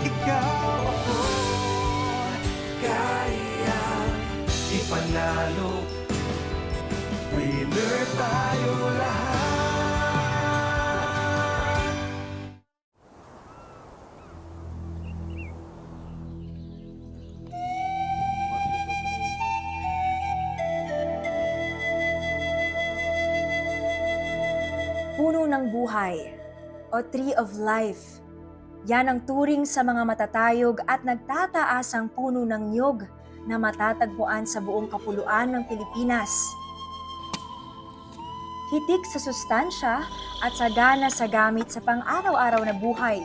Ikaw ako, kaya ipanalo. Winner tayo lahat. Puno ng buhay o Tree of Life. Yan ang turing sa mga matatayog at nagtataasang puno ng niyog na matatagpuan sa buong kapuluan ng Pilipinas. Hitik sa sustansya at sagana sa gamit sa pang-araw-araw na buhay.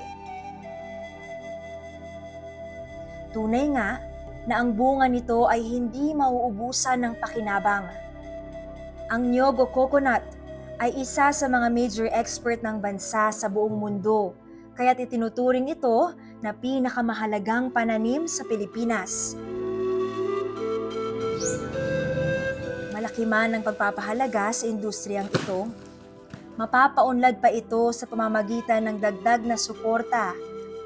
Tunay nga na ang bunga nito ay hindi mauubusan ng pakinabang. Ang niyog o coconut ay isa sa mga major expert ng bansa sa buong mundo, kaya't itinuturing ito na pinakamahalagang pananim sa Pilipinas. Malaki man ang pagpapahalaga sa industriyang ito, mapapaunlad pa ito sa pamamagitan ng dagdag na suporta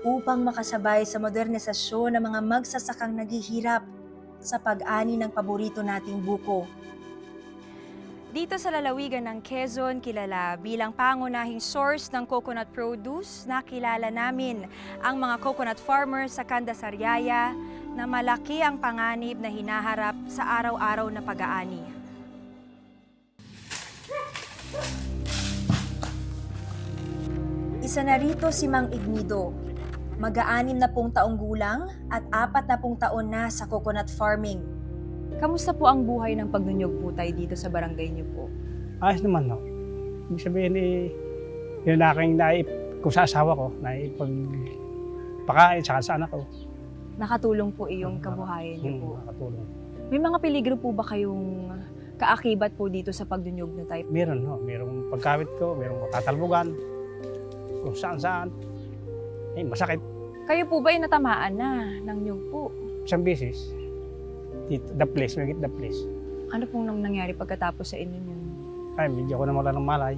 upang makasabay sa modernisasyon ng mga magsasakang naghihirap sa pag-ani ng paborito nating buko. Dito sa lalawigan ng Quezon, kilala bilang pangunahing source ng coconut produce, nakilala namin ang mga coconut farmers sa Candasariaya na malaki ang panganib na hinaharap sa araw-araw na pag-aani. Isa na rito si Mang Ignido, mag-aanim na pong taong gulang at 40 taon na sa coconut farming. Kamusta po ang buhay ng pagnunyog po tayo dito sa barangay niyo po? Ayos naman, no? Ibig sabihin, yun na aking kung sa asawa ko, naipagpakain sa anak ko. Nakatulong po iyong kabuhayan niyo po. Nakatulong. May mga peligro po ba kayong kaakibat po dito sa pagdunyog na tayo? Meron, no? Merong pagkawit ko, merong tatalbugan, kung saan-saan. Masakit. Kayo po ba ay natamaan na ng nyog po? Isang beses, dito, the place. Ano pong nangyari pagkatapos sa inyo yun? Ay, medyo ako na wala ng malay.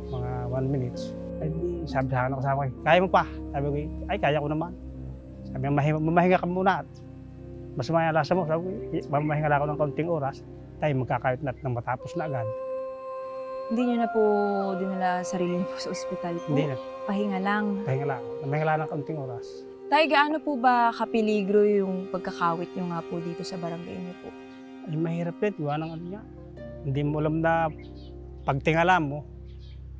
Mga 1 minutes. Ay, sabi sa akin ako kasama ko, kaya mo pa? Sabi ko, ay, kaya ko naman. Sabi ko, mamahinga ka muna at mas mayalasa mo. Sabi ko, mamahinga lang ako ng kaunting oras. Tayo magkakayot natin ng matapos na agad. Hindi niyo na po dinala sarili niyo po sa ospital po? Hindi na. Pahinga lang? Mahinga lang ng kaunting oras. Tay, gaano po ba kapeligro yung pagkakawit niyo nga po dito sa barangay niyo po? Ay, mahirap din. Iwan ng ano niya. Hindi mo alam na pagtingala mo,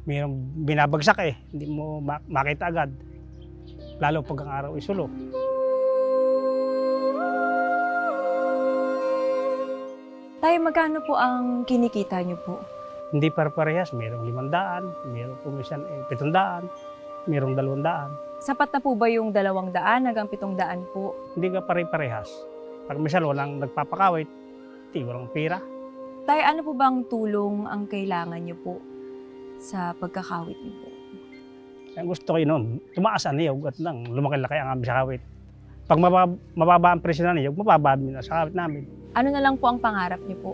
mayroong binabagsak eh. Hindi mo makita agad. Lalo pag ang araw isulo. Tay, magkano po ang kinikita niyo po? Hindi parehas. Mayroong 500, mayroong kumisan 700, mayroong 200. Sapat na po ba yung 200 hanggang 700 po? Hindi ka pare-parehas. Pag misal walang nagpapakawit, walang pira. Tay, ano po bang tulong ang kailangan niyo po sa pagkakawit niyo po? Ang gusto ko yun, tumaas ang niyog at nang lumaki-laki ang aming sa kawit. Pag mababa ang presyo ng niyog, mababa din sa kawit namin. Ano na lang po ang pangarap niyo po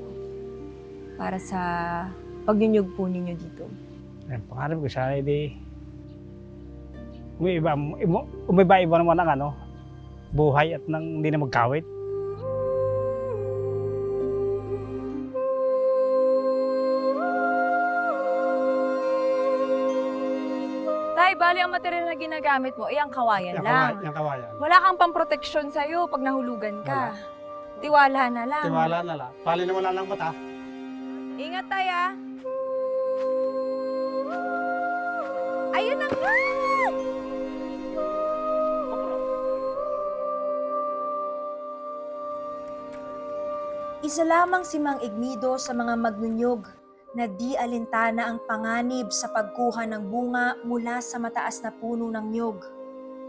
para sa pagnyunyog po ninyo dito? Ang pangarap ko sana umiba-iba naman ang buhay at nang hindi na magkawit. Tay, bali ang material na ginagamit mo ay ang kawayan lang. Yung kawayan. Wala kang pamproteksyon sa'yo pag nahulugan ka. Tiwala na lang. Tiwala na lang. Pali na wala lang mata. Ingat tayo, ah. Ayun na nga! Isa lamang si Mang Ignido sa mga magnunyog na di alintana ang panganib sa pagkuha ng bunga mula sa mataas na puno ng nyog.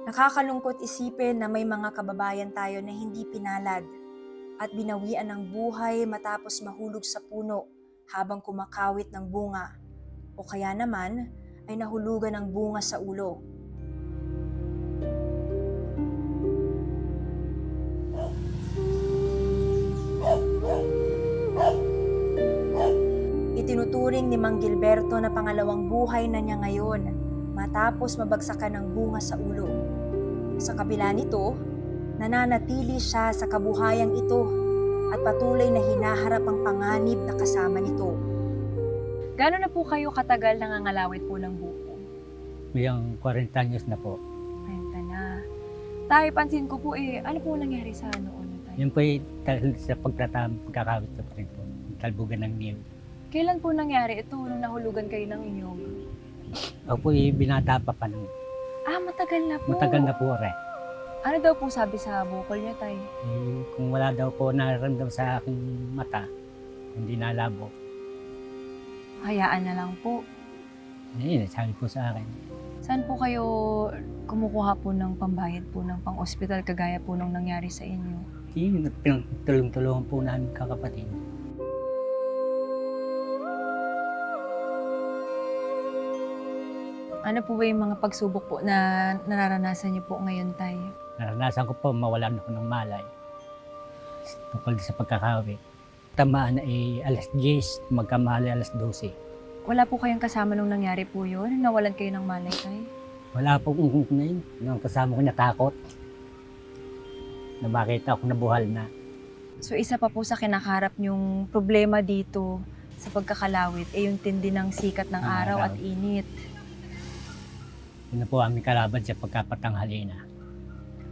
Nakakalungkot isipin na may mga kababayan tayo na hindi pinalad at binawian ng buhay matapos mahulog sa puno habang kumakawit ng bunga o kaya naman ay nahulugan ng bunga sa ulo. Itinuturing ni Mang Gilberto na pangalawang buhay na niya ngayon matapos mabagsakan ng bunga sa ulo. Sa kabila nito, nananatili siya sa kabuhayang ito at patuloy na hinaharap ang panganib na kasama nito. Gano'n na po kayo katagal nangangalawit po ng buko? Yung 40 anyos na po. Renta na. Tay, pansin ko po ano po nangyari sa noon, tay? Yun po sa pagkakawit ko pa rin po. Talbugan ng niyog. Kailan po nangyari ito nung nahulugan kayo ng inyong? Ako po binata pa pa nung. Matagal na po. Matagal na po rin. Ano daw po sabi sa bukol niyo, tay? Kung wala daw po nararamdam sa aking mata, hindi nalabo. Hayaan na lang po. Sabi po sa akin. Saan po kayo kumukuha po ng pambayad po ng pang-ospital kagaya po nung nangyari sa inyo? Tulong-tulungan po namin kakapatid. Ano po ba yung mga pagsubok po na nararanasan niyo po ngayon, tay? Naranasan ko po mawalan ako ng malay. Tungkol sa pagkakawit. Tamaan na alas 10, magkamali alas 12. Wala po kayong kasama nung nangyari po yun? Nawalan kayo ng malay, tay? Wala po kung ngayon. Nung kasama ko natakot. Na makita ako nabuhal na. So isa pa po sa kinakaharap niyong problema dito sa pagkakalawit yung tindi ng sikat ng araw at init. Yun na po aming kalaban sa pagkapatanghalina.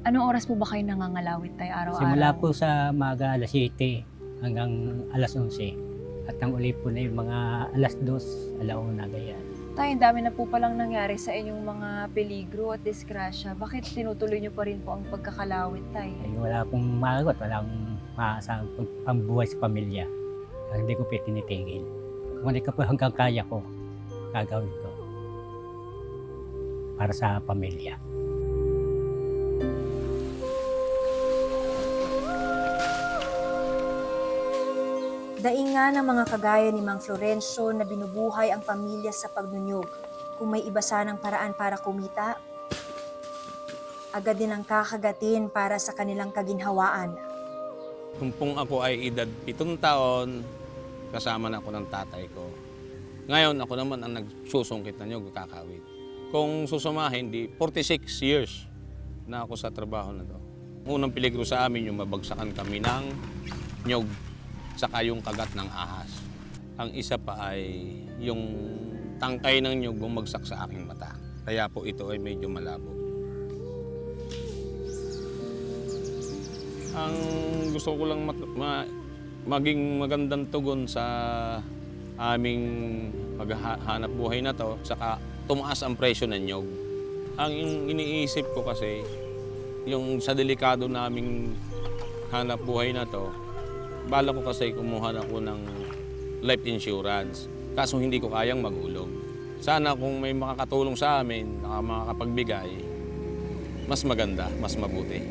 Anong oras po ba kayo nangangalawit, tay, araw-araw? Simula po sa maga alas 7 hanggang alas 11. At ang uli po na yung mga alas 2, alauna ganyan. Tay, ang dami na po palang nangyari sa inyong mga peligro at disgrasya. Bakit tinutuloy niyo pa rin po ang pagkakalawit, tay? Ay, wala akong magot, wala akong maasang pambuhay sa pamilya. Hindi ko po tinitigil. Kung hindi ko po hanggang kaya ko, gagawin ko. Para sa pamilya. Dainga ng mga kagaya ni Mang Florencio na binubuhay ang pamilya sa pagnunyog. Kung may iba sanang paraan para kumita, agad din ang kakagatin para sa kanilang kaginhawaan. Kung ako ay edad 7 taon, kasama na ako ng tatay ko. Ngayon, ako naman ang nagsusungkit na niyog, kakawit. Kung susumahin, 46 years na ako sa trabaho na to. Unang peligro sa amin yung mabagsakan kami ng niyog, saka yung kagat ng ahas. Ang isa pa ay yung tangkay ng niyog bumagsak sa aking mata. Kaya po ito ay medyo malabo. Ang gusto ko lang maging magandang tugon sa aming paghahanap buhay na to, saka tumaas ang presyo ng niyog. Ang iniisip ko kasi, yung sa delikado naming hanap buhay na to, bala ko kasi kumuha na ako ng life insurance. Kaso hindi ko kayang magulog. Sana kung may makakatulong sa amin, makakapagbigay, mas maganda, mas mabuti.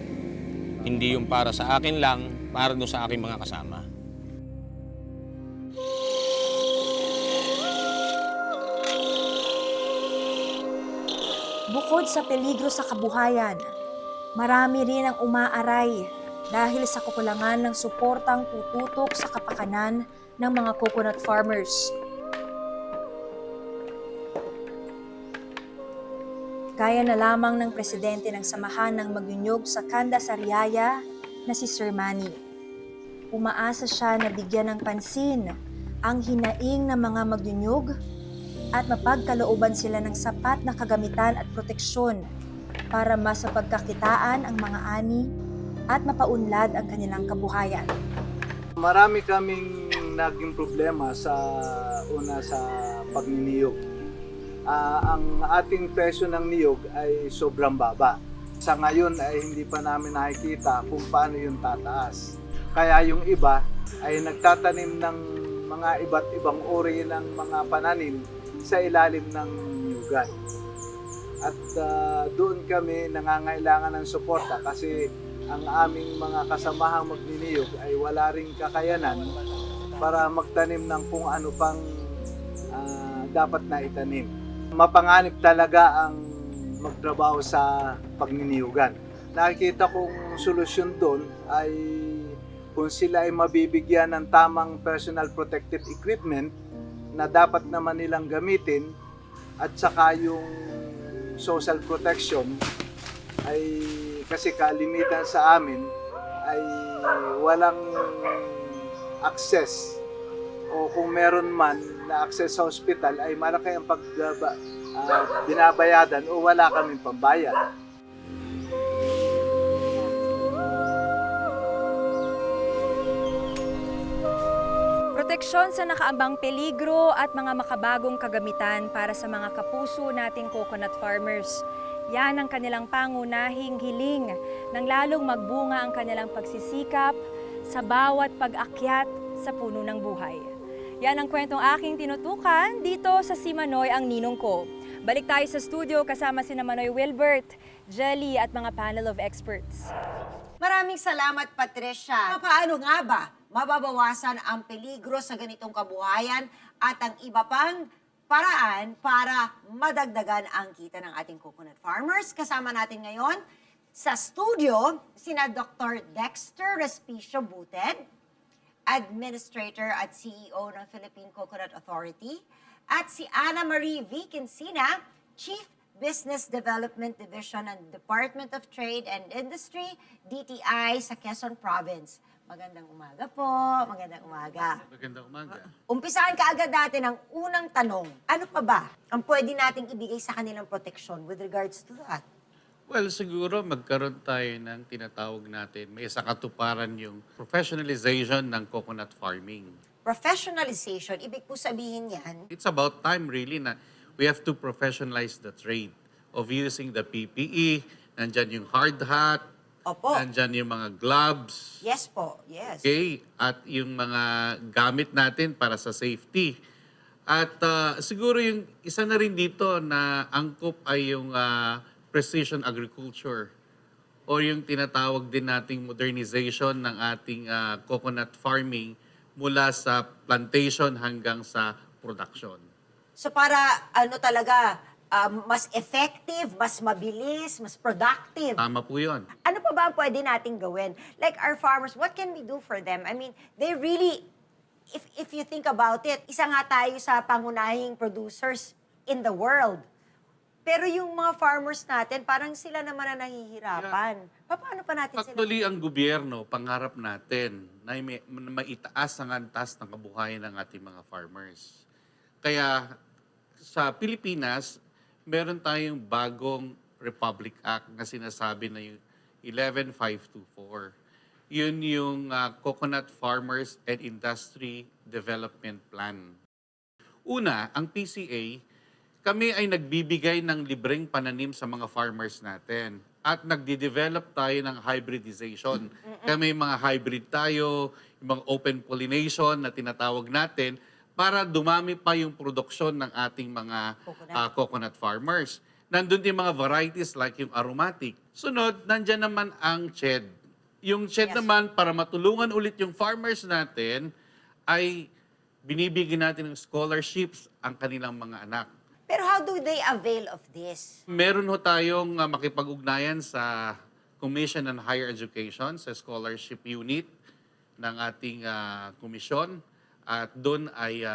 Hindi yung para sa akin lang, para doon sa aking mga kasama. Bukod sa peligro sa kabuhayan, marami rin ang umaaray dahil sa kakulangan ng suportang tututok sa kapakanan ng mga coconut farmers. Gaya na lamang ng presidente ng Samahan ng Magnunyog sa Kanda Sariaya na si Sir Manny. Umaasa siya na bigyan ng pansin ang hinaing ng mga magnunyog at mapagkalooban sila ng sapat na kagamitan at proteksyon para masapagkakitaan ang mga ani at mapaunlad ang kanilang kabuhayan. Marami kaming naging problema sa pagniniyog. Ang ating presyo ng niyog ay sobrang baba. Sa ngayon ay hindi pa namin nakikita kung paano yung tataas. Kaya yung iba ay nagtatanim ng mga iba't ibang uri ng mga pananim sa ilalim ng niyugan. At doon kami nangangailangan ng suporta kasi ang aming mga kasamahang magniniyog ay wala ring kakayanan para magtanim ng kung ano pang dapat na itanim. Mapanganib talaga ang magtrabaho sa pagniniyugan. Nakikita kong solusyon doon ay kung sila ay mabibigyan ng tamang personal protective equipment na dapat naman nilang gamitin at saka yung social protection ay kasi kalimitan sa amin ay walang access o kung meron man na access sa hospital ay malaki ang binabayadan o wala kaming pambayad. Proteksyon sa nakaambang peligro at mga makabagong kagamitan para sa mga kapuso nating coconut farmers. Yan ang kanilang pangunahing hiling nang lalong magbunga ang kanilang pagsisikap sa bawat pag-akyat sa puno ng buhay. Yan ang kwentong aking tinutukan dito sa Si Manoy ang Ninong Ko. Balik tayo sa studio kasama sina Manoy Wilbert, Jelly at mga panel of experts. Maraming salamat, Patricia. Paano nga ba mababawasan ang peligro sa ganitong kabuhayan at ang iba pang paraan para madagdagan ang kita ng ating coconut farmers? Kasama natin ngayon sa studio sina Dr. Dexter Respicio Buted, Administrator at CEO ng Philippine Coconut Authority, at si Ana Marie V. Quincina, Chief Business Development Division ng Department of Trade and Industry, DTI sa Quezon Province. Magandang umaga po. Magandang umaga. Magandang umaga. Umpisahan kaagad natin ang unang tanong. Ano pa ba ang pwede nating ibigay sa kanilang protection with regards to that? Well, siguro magkaroon tayo ng tinatawag natin, may isa katuparan yung professionalization ng coconut farming. Professionalization, ibig po sabihin yan, It's about time really na we have to professionalize the trade of using the PPE, nandyan yung hard hat, opo, nandyan yung mga gloves, yes po, yes. okay, at yung mga gamit natin para sa safety. At siguro yung isa na rin dito na angkop ay yung precision agriculture o yung tinatawag din nating modernization ng ating coconut farming mula sa plantation hanggang sa production. So para ano talaga, mas effective, mas mabilis, mas productive. Tama po yun. Ano pa ba ang pwede nating gawin? Like our farmers, what can we do for them? I mean, they really, if you think about it, isa nga tayo sa pangunahing producers in the world. Pero yung mga farmers natin, parang sila naman na nahihirapan. Paano pa natin sila? Actually, ang gobyerno, pangarap natin na maitaas ang antas ng kabuhayan ng ating mga farmers. Kaya sa Pilipinas, meron tayong bagong Republic Act na sinasabi na yung 11524. Yun yung Coconut Farmers and Industry Development Plan. Una, ang PCA, kami ay nagbibigay ng libreng pananim sa mga farmers natin at nagde-develop tayo ng hybridization. Kami mga hybrid tayo, yung mga open pollination na tinatawag natin para dumami pa yung produksyon ng ating mga coconut farmers. Nandun din mga varieties like yung aromatic. Sunod, nandyan naman ang CHED. Yung CHED naman, para matulungan ulit yung farmers natin, ay binibigyan natin ng scholarships ang kanilang mga anak. Pero how do they avail of this? Meron ho tayong makipag-ugnayan sa Commission on Higher Education, sa scholarship unit ng ating komisyon. At doon ay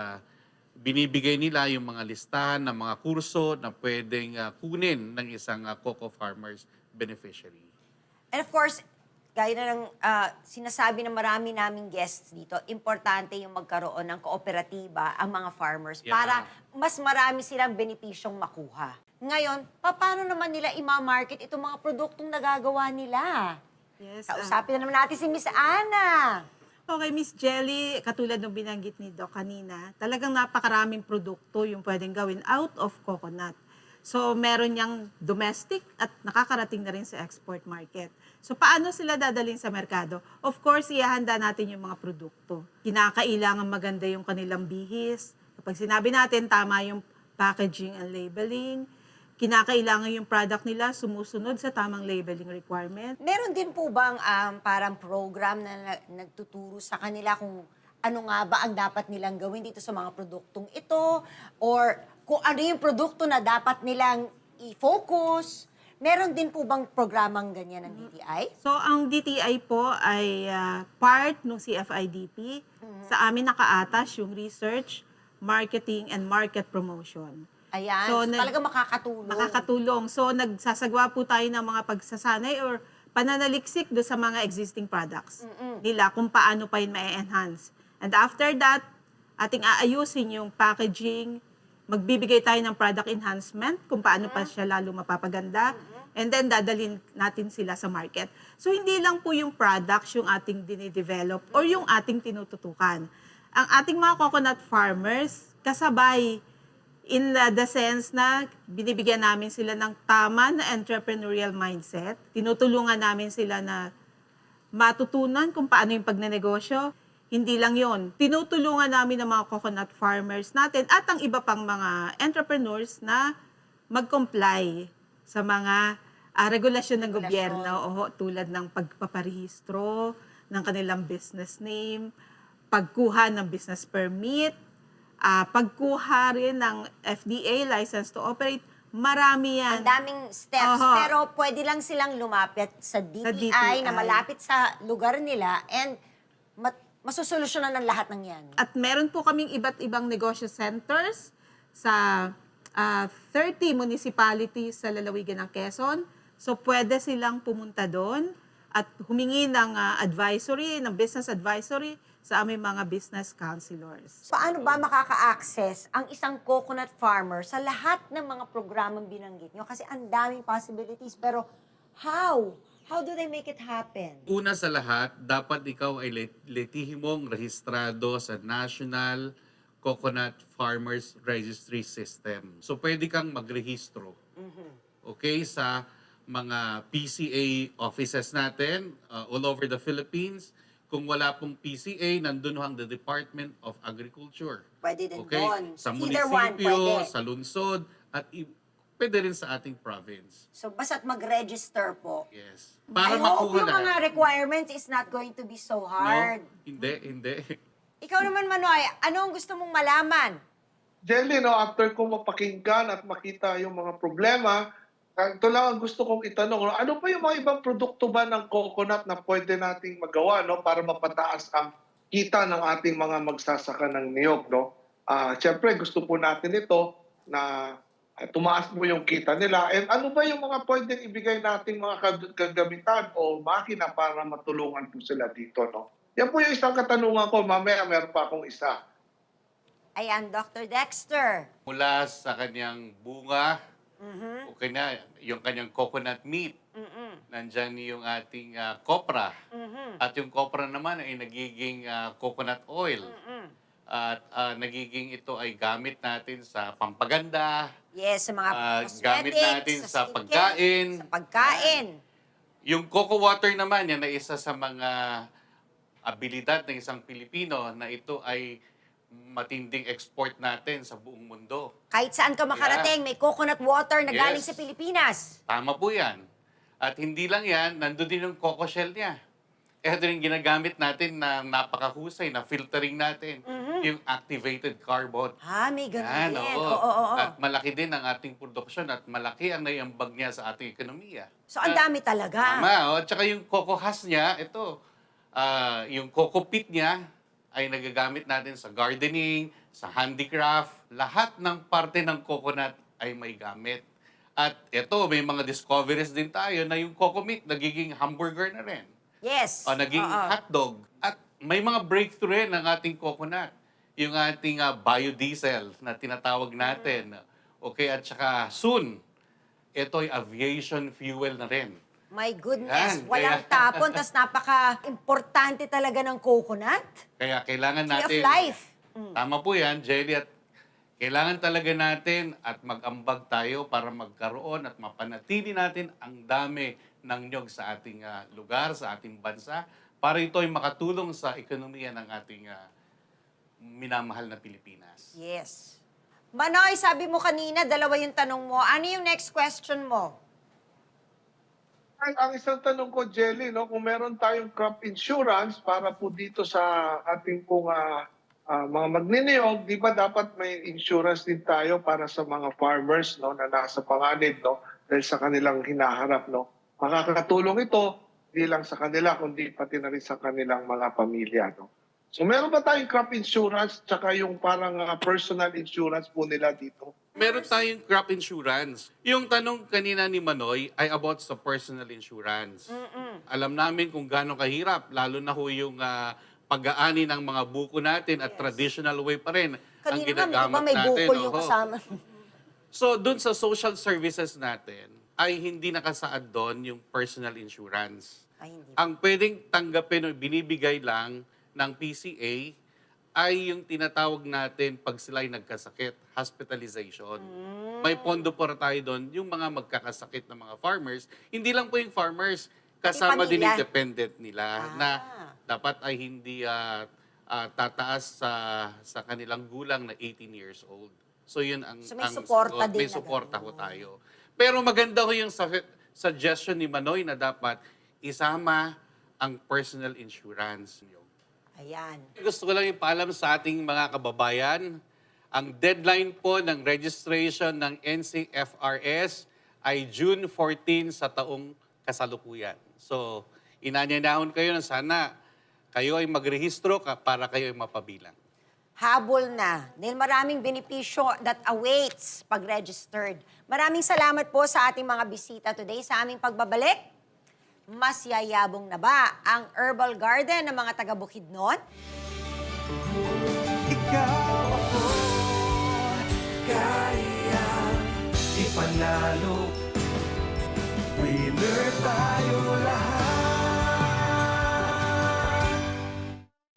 binibigay nila yung mga listahan ng mga kurso na pwedeng kunin ng isang cocoa farmers beneficiary. And of course, gaya na ng sinasabi ng marami naming guests dito, importante yung magkaroon ng kooperatiba ang mga farmers para mas marami silang benepisyong makuha. Ngayon, paano naman nila i-market itong mga produktong nagagawa nila? Yes. Kausapin na naman natin si Miss Ana. Okay, Miss Jelly, katulad ng binanggit ni Doc kanina, talagang napakaraming produkto yung pwedeng gawin out of coconut. So, meron niyang domestic at nakakarating na rin sa export market. So, paano sila dadalhin sa merkado? Of course, ihahanda natin yung mga produkto. Kinakailangan maganda yung kanilang bihis. Kapag sinabi natin, tama yung packaging and labeling. Kinakailangan yung product nila sumusunod sa tamang labeling requirement. Meron din po bang parang program na nagtuturo sa kanila kung ano nga ba ang dapat nilang gawin dito sa mga produktong ito? Or kung ano yung produkto na dapat nilang i-focus? Meron din po bang programang ganyan ng DTI? So, ang DTI po ay part ng CFIDP. Sa amin nakaatas yung research, marketing, and market promotion. Ayan, So, so, talagang makakatulong. makakatulong. So, nagsasagawa po tayo ng mga pagsasanay or pananaliksik do sa mga existing products nila kung paano pa yun ma-enhance. And after that, ating aayusin yung packaging, magbibigay tayo ng product enhancement kung paano pa siya lalo mapapaganda, and then dadalhin natin sila sa market. So, hindi lang po yung products yung ating dinidevelop or yung ating tinututukan. Ang ating mga coconut farmers, kasabay in the sense na binibigyan namin sila ng tama na entrepreneurial mindset. Tinutulungan namin sila na matutunan kung paano yung pagnenegosyo. Hindi lang yon. Tinutulungan namin ng mga coconut farmers natin at ang iba pang mga entrepreneurs na mag-comply sa mga regulasyon ng gobyerno, tulad ng pagpaparehistro ng kanilang business name, pagkuha ng business permit, pagkuha rin ng FDA, license to operate, marami yan. Ang daming steps, Oho. pero pwede lang silang lumapit sa DTI, na malapit sa lugar nila and masusolusyonan ng lahat ng yan. At meron po kaming iba't ibang negosyo centers sa 30 municipalities sa lalawigan ng Quezon. So pwede silang pumunta doon at humingi ng advisory, ng business advisory sa aming mga business counselors. Paano ba makaka-access ang isang coconut farmer sa lahat ng mga programang binanggit nyo? Kasi ang daming possibilities, pero how? How do they make it happen? Una sa lahat, dapat ikaw ay letihimong rehistrado sa National Coconut Farmers Registry System. So pwede kang magrehistro. Okay, sa mga PCA offices natin all over the Philippines. Kung wala pong PCA, nandun ang the Department of Agriculture. Pwede din Okay? doon. Sa Either one, munisipyo, pwede. sa lungsod, at pwede rin sa ating province. So, basta't mag-register po. Yes. I Para hope makuha yung mga lahat. requirements is not going to be so hard. No? Hindi. Ikaw naman, Manoy, ano ang gusto mong malaman? Jelly, no, after ko mapakinggan at makita yung mga problema, ito lang ang gusto kong itanong. Ano pa yung mga ibang produkto ba ng coconut na pwede nating magawa, no, para mapataas ang kita ng ating mga magsasaka ng niyog, no? Siyempre, gusto po natin ito na tumaas mo yung kita nila. And ano ba yung mga pwedeng ibigay nating mga kagamitan o makina para matulungan po sila dito, no? Yan po yung isang katanungan ko. Mamaya meron pa akong isa. Ayan, Dr. Dexter. Mula sa kanyang bunga, okay na, yung kanyang coconut meat, nandyan yung ating copra. At yung copra naman ay nagiging coconut oil. At nagiging ito ay gamit natin sa pampaganda, Yes, sa mga cosmetics, gamit natin sa skincare, pagkain. Sa pagkain. Yung coco water naman, yan ay isa sa mga abilidad ng isang Pilipino na ito ay matinding export natin sa buong mundo. Kahit saan ka makarating, may coconut water na galing Yes. sa Pilipinas. Tama po yan. At hindi lang yan, nandun din yung coco shell niya. Ito rin ginagamit natin na napakahusay na filtering natin, yung activated carbon. May ganun Yan, din. oo. Oo. At malaki din ang ating produksyon at malaki ang naiambag niya sa ating ekonomiya. So, ang dami talaga. Tama. At saka yung coco husk niya, ito, yung coco pit niya ay nagagamit natin sa gardening, sa handicraft. Lahat ng parte ng coconut ay may gamit. At ito, may mga discoveries din tayo na yung coco meat nagiging hamburger na rin. Yes. O naging hotdog. At may mga breakthrough rin ng ating coconut. Yung ating biodiesel na tinatawag natin. Okay, at saka soon, ito ay aviation fuel na rin. My goodness, Yan, walang kaya- tapon, tas napaka-importante talaga ng coconut. Kaya kailangan Tree of natin... life. Tama po yan, Jelly. At kailangan talaga natin at mag-ambag tayo para magkaroon at mapanatili natin ang dami ng niyog sa ating lugar, sa ating bansa, para ito ay makatulong sa ekonomiya ng ating minamahal na Pilipinas. Yes. Manoy, sabi mo kanina, dalawa yung tanong mo. Ano yung next question mo? Ang isang tanong ko, Jelly, no, kung meron tayong crop insurance para po dito sa ating pong mga magniniyog, di ba dapat may insurance din tayo para sa mga farmers, no, na nasa panganib, no, dahil sa kanilang hinaharap, no. Makakatulong ito, di lang sa kanila, kundi pati na rin sa kanilang mga pamilya, no. So meron ba tayong crop insurance tsaka yung parang personal insurance po nila dito? Meron tayong crop insurance. Yung tanong kanina ni Manoy ay about sa personal insurance. Alam namin kung gaano kahirap, lalo na ho yung pag-aani ng mga buko natin at traditional way pa rin ang Kanina nga, ginagamit may natin. bukol yung Oho. kasama. So, dun sa social services natin, ay hindi nakasaad doon yung personal insurance. Ay, hindi. Ang pwedeng tanggapin o binibigay lang ng PCA ay yung tinatawag natin pag sila'y nagkasakit, hospitalization. May pondo po tayo doon, yung mga magkakasakit ng mga farmers. Hindi lang po yung farmers, kasama din yung pamilya. dependent nila na dapat ay hindi tataas sa kanilang gulang na 18 years old. So yun ang So may suporta din may na suporta ganun. ho tayo. Pero maganda ho yung suggestion ni Manoy na dapat isama ang personal insurance. Ayan. Gusto ko lang ipaalam sa ating mga kababayan, ang deadline po ng registration ng NCFRS ay June 14 sa taong kasalukuyan. So, inanyanahon kayo na sana kayo ay magrehistro para kayo ay mapabilang. Habol na. Dahil maraming benepisyo that awaits pag registered. Maraming salamat po sa ating mga bisita today sa aming pagbabalik. Mas yayabong na ba ang herbal garden ng mga taga Bukidnon? Ikaw ako kaya ipanalo. Winner tayo lahat.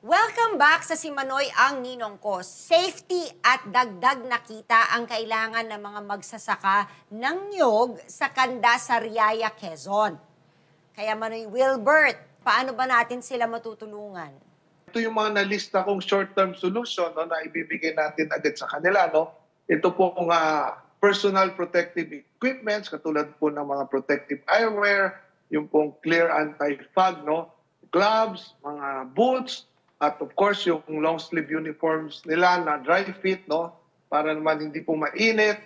Welcome back sa Si Manoy ang Ninong Ko. Safety at dagdag na kita ang kailangan ng mga magsasaka ng niyog sa Kanda, Sariaya, Quezon. Kaya Manoy Wilbert, paano ba natin sila matutulungan? Ito yung mga nalista kong short-term solution na ibibigay natin agad sa kanila. Ito pong personal protective equipments, katulad po ng mga protective eyewear, yung pong clear anti-fog, gloves, mga boots, at of course yung long sleeve uniforms nila na dry fit, para naman hindi po mainit,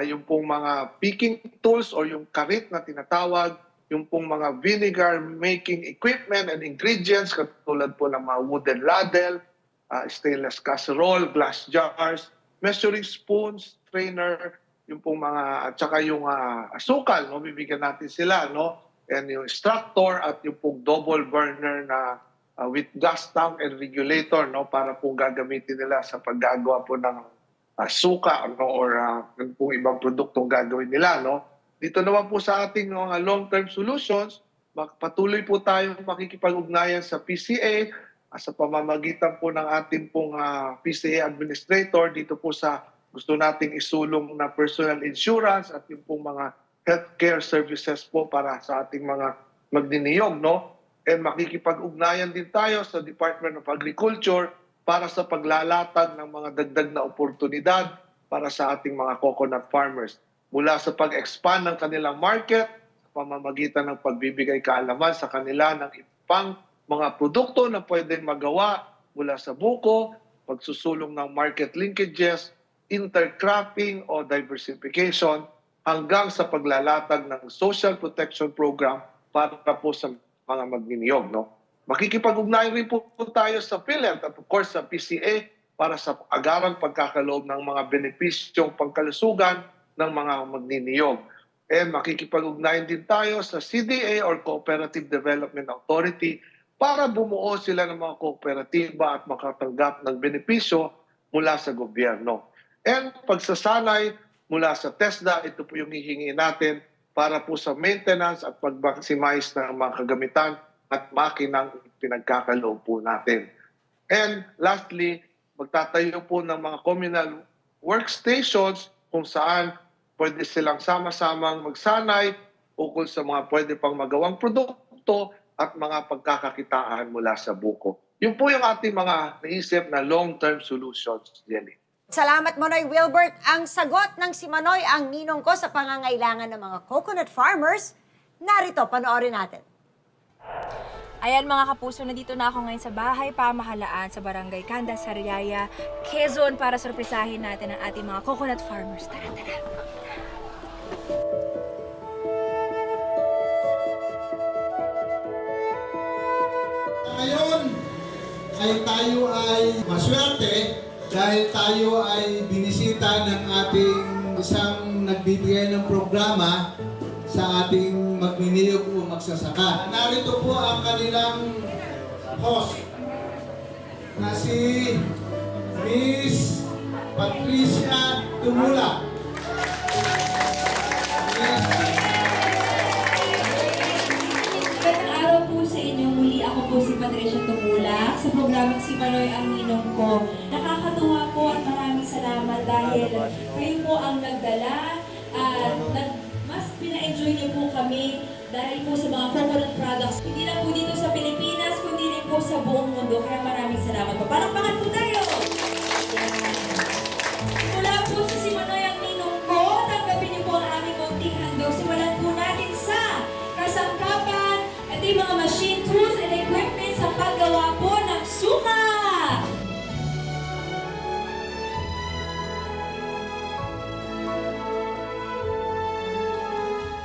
yung pong mga picking tools or yung karit na tinatawag, yung pong mga vinegar making equipment and ingredients, katulad po ng mga wooden ladle, stainless casserole, glass jars, measuring spoons, strainer, yung pong mga, at saka yung asukal, bibigyan natin sila, and yung extractor at yung pong double burner na with gas tank and regulator, para pong gagamitin nila sa paggagawa po ng suka, or yung pong ibang produktong gagawin nila, Dito naman po sa ating mga long-term solutions, patuloy po tayong makikipag-ugnayan sa PCA sa pamamagitan po ng ating pong PCA administrator dito po sa gusto nating isulong na personal insurance at yung pong mga healthcare services po para sa ating mga magniniyog, And makikipag-ugnayan din tayo sa Department of Agriculture para sa paglalatag ng mga dagdag na oportunidad para sa ating mga coconut farmers. Mula sa pag-expand ng kanilang market, sa pamamagitan ng pagbibigay kaalaman sa kanila ng ibang mga produkto na pwedeng magawa mula sa buko, pagsusulong ng market linkages, intercropping o diversification, hanggang sa paglalatag ng social protection program para po sa mga magniniyog. Makikipag-ugnayan rin po tayo sa PhilHealth at of course sa PCA para sa agarang pagkakaloob ng mga benepisyong pangkalusugan ng mga magniniyog. And makikipag-ugnayan din tayo sa CDA or Cooperative Development Authority para bumuo sila ng mga kooperatiba at makatanggap ng benepisyo mula sa gobyerno. And pagsasanay mula sa TESDA, ito po yung hihingi natin para po sa maintenance at pag-maximize ng mga kagamitan at makinang pinagkakaloob po natin. And lastly, magtatayo po ng mga communal workstations kung saan pwede silang sama-samang magsanay ukol sa mga pwede pang magawang produkto at mga pagkakakitaan mula sa buko. Yun po yung ating mga naisip na long-term solutions, Jenny. Salamat Manoy Wilbert. Ang sagot ng Si Manoy ang Ninong Ko sa pangangailangan ng mga coconut farmers, narito, panoorin natin. Ayan mga kapuso, nandito na ako ngayon sa bahay pamahalaan sa Barangay Kanda, Sariaya, Quezon para sorpresahin natin ang ating mga coconut farmers. Tara, tara! Ngayon ay tayo ay maswerte dahil tayo ay binisita ng ating isang nagbibigay ng programa sa ating magniniyog o magsasaka. Narito po ang kanilang host na si Miss Patricia Tumula. Magandang araw po sa inyo. Muli ako po si Patricia Tumula sa programang Si Manoy ang Ninong Ko. Nakakatuwa po at maraming salamat dahil kayo po ang nagdala at mas pina-enjoy niyo po kami dahil po sa mga coconut products. Hindi lang po dito sa Pilipinas, kundi rin po sa buong mundo. Kaya maraming salamat po. Palakpakan po tayo! Mula po sa Si Manoy ang Ninong Ko, tanggapin niyo po ang aming munting handog. Simulan po natin sa kasangkapan at yung mga machine tools and equipment sa paggawa po ng suka.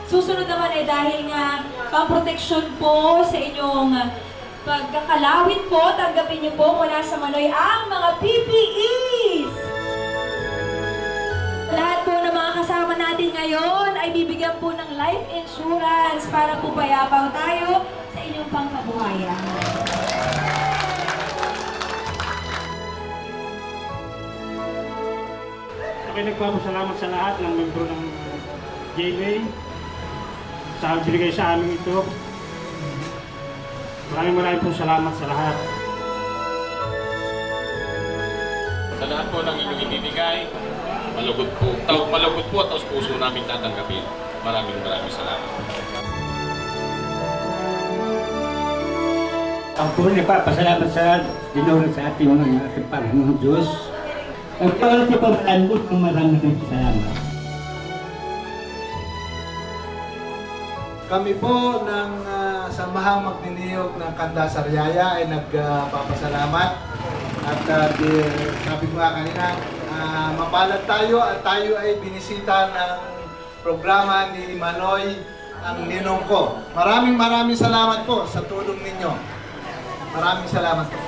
Susunod naman ay dahil nga pang-proteksyon po sa inyong pagkakalawit po, tanggapin niyo po mula sa Manoy ang mga PPEs. Lahat po ng mga kasama natin ngayon ay bibigyan po ng life insurance para po payapang tayo sa inyong pangkabuhayan. Ako ay nagpapasalamat sa lahat ng membro ng JMA sa binigay sa amin ito. Maraming po salamat sa lahat. Sa lahat po ng inyong ibibigay, malugod po at taos puso namin tatanggapin. Maraming salamat. Ako po nagpapasalamat sa dinulog sa ating mga Panginoong Diyos. Ang pangalan sa pamalaan mo, maraming salamat. Kami po ng Samahang Magniniyog ng Kanda Sariaya ay nagpapasalamat at sabi ko nga kanina, mapalad tayo at tayo ay binisita ng programa ni Manoy ang Ninong Ko. Maraming salamat po sa tulong ninyo. Maraming salamat po.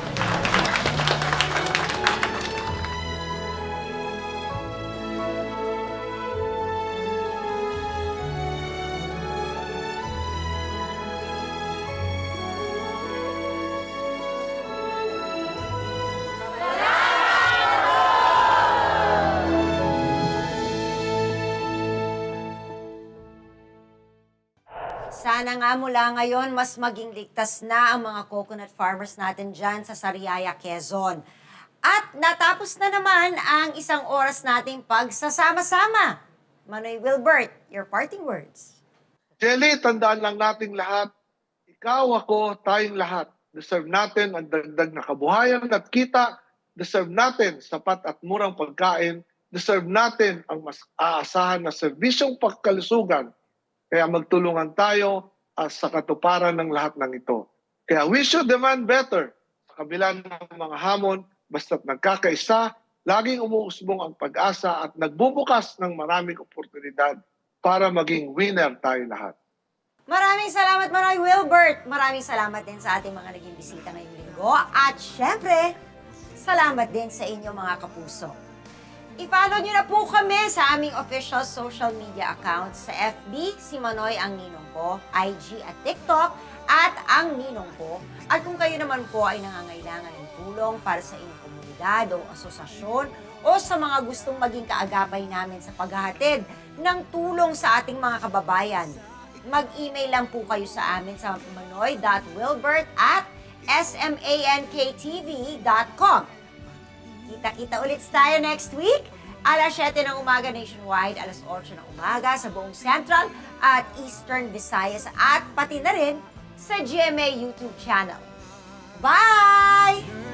Sana nga mula ngayon, mas maging ligtas na ang mga coconut farmers natin dyan sa Sariaya, Quezon. At natapos na naman ang isang oras nating pagsasama-sama. Manoy Wilbert, your parting words. Jelly, tandaan lang nating lahat, ikaw, ako, tayong lahat, deserve natin ang dagdag na kabuhayan at kita, deserve natin sapat at murang pagkain, deserve natin ang mas aasahan na serbisyong pagkalusugan. Kaya magtulungan tayo sa katuparan ng lahat ng ito. Kaya we should demand better. Sa kabila ng mga hamon, basta't nagkakaisa, laging umuusbong ang pag-asa at nagbubukas ng maraming oportunidad para maging winner tayo lahat. Maraming salamat, Manoy Wilbert. Maraming salamat din sa ating mga naging bisita ngayong linggo. At syempre, salamat din sa inyo mga kapuso. I-follow nyo na po kami sa aming official social media accounts sa FB, si Manoy ang Ninong Ko, IG at TikTok, at ang Ninong Ko. At kung kayo naman po ay nangangailangan ng tulong para sa inyong komunidad o asosasyon o sa mga gustong maging kaagapay namin sa paghahatid ng tulong sa ating mga kababayan, mag-email lang po kayo sa amin sa manoy.wilbert@smanktv.com. Kita-kita ulit tayo next week. Alas 7 ng umaga nationwide, alas 8 ng umaga sa buong Central at Eastern Visayas at pati na rin sa GMA YouTube channel. Bye!